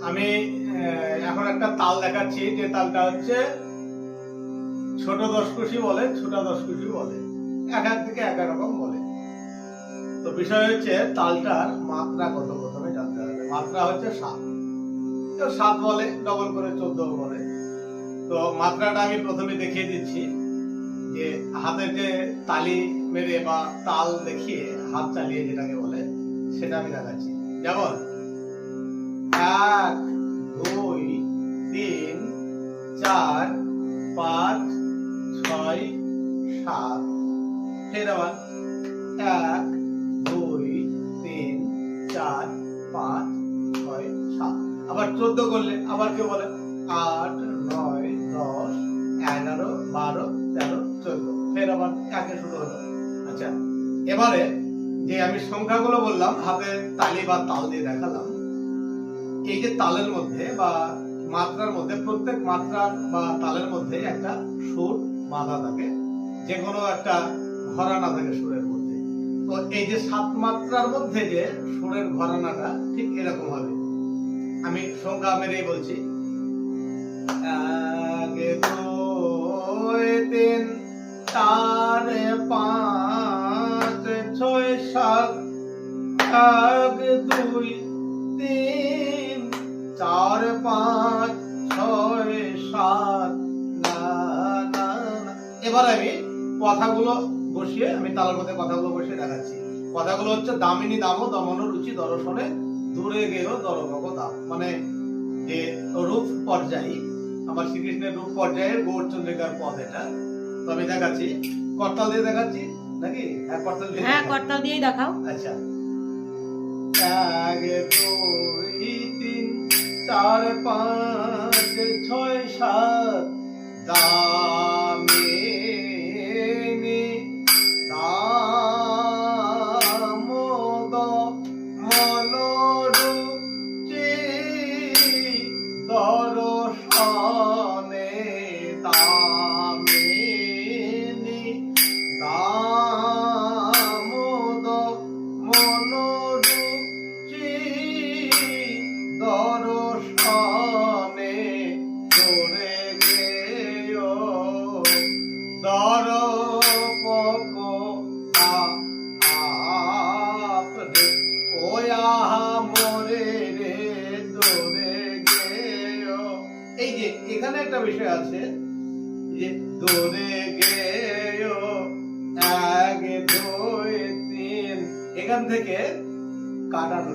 আমি এখন একটা তাল দেখাচ্ছি, যে তালটা হচ্ছে ছোট দশকুশি বলে, ছোটা দশকুশি বলে, এক এক দিকে এক এক রকম বলে। তো বিষয় হচ্ছে তালটার মাত্রা কত প্রথমে জানতে হবে। মাত্রা হচ্ছে 7, কেউ 7 বলে, ডবল করে 14 বলে। তো মাত্রাটা আমি প্রথমে দেখিয়ে দিচ্ছি, যে হাতের যে তালি মেরে বা তাল দেখিয়ে হাত চালিয়ে যেটাকে বলে সেটা আমি দেখাচ্ছি। যেমন 1 2 3 4 5 6 7। ফের আবার 1 2 3 4 5 6 7। আবার 14 করলে আবার কেউ বলে 8 9 10 11 12 13 14। ফের আবার 1 এ শুরু হলো। আচ্ছা, এবারে যে আমি সংখ্যাগুলো বললাম হাতে তালি বা তাল দিয়ে দেখালাম, এই যে তালের মধ্যে বা মাত্রার মধ্যে, প্রত্যেক মাত্রা বা তালের মধ্যে একটা সুর বাঁধা থাকে, যে কোনো একটা ঘরানা থাকে সুরের মধ্যে। তো এই যে 7 মাত্রার মধ্যে যে সুরের ঘরানাটা ঠিক এরকম হবে। আমি সংখ্যা মেরেই বলছি, 1 2 3 4 5 6 7। 1 2 3 4 5 6 7। না না না। এবার আমি কথাগুলো বসিয়ে, আমি তালের মধ্যে কথাগুলো বসিয়ে দেখাচ্ছি। কথাগুলো হচ্ছে দামিনী দাম দমন রুচি দর্শনে দূরে গেল দরভগ দাম। মানে যে রূপ পর্যায়ী, আমার শ্রীকৃষ্ণের রূপ পর্যায়ের গৌরচন্দ্রিকার পদ এটা। তো আমি দেখাচ্ছি, করতাল দিয়ে দেখাচ্ছি নাকি? হ্যাঁ, করতাল দিয়ে। হ্যাঁ, করতাল দিয়েই দেখাও। আচ্ছা, 1 2 3 4 5 6 7। দামিনী দামোদ মনোরুচি দর্শনে। দামিনী দামোদ মনোরুচি দর্শনে দূরে গেয় দরপক আপরে ওয়া মোরে রে দূরে গেয়। এই যে এখানে একটা বিষয় আছে, যে দূরে গেয় 1 2 3, এখান থেকে কাটানো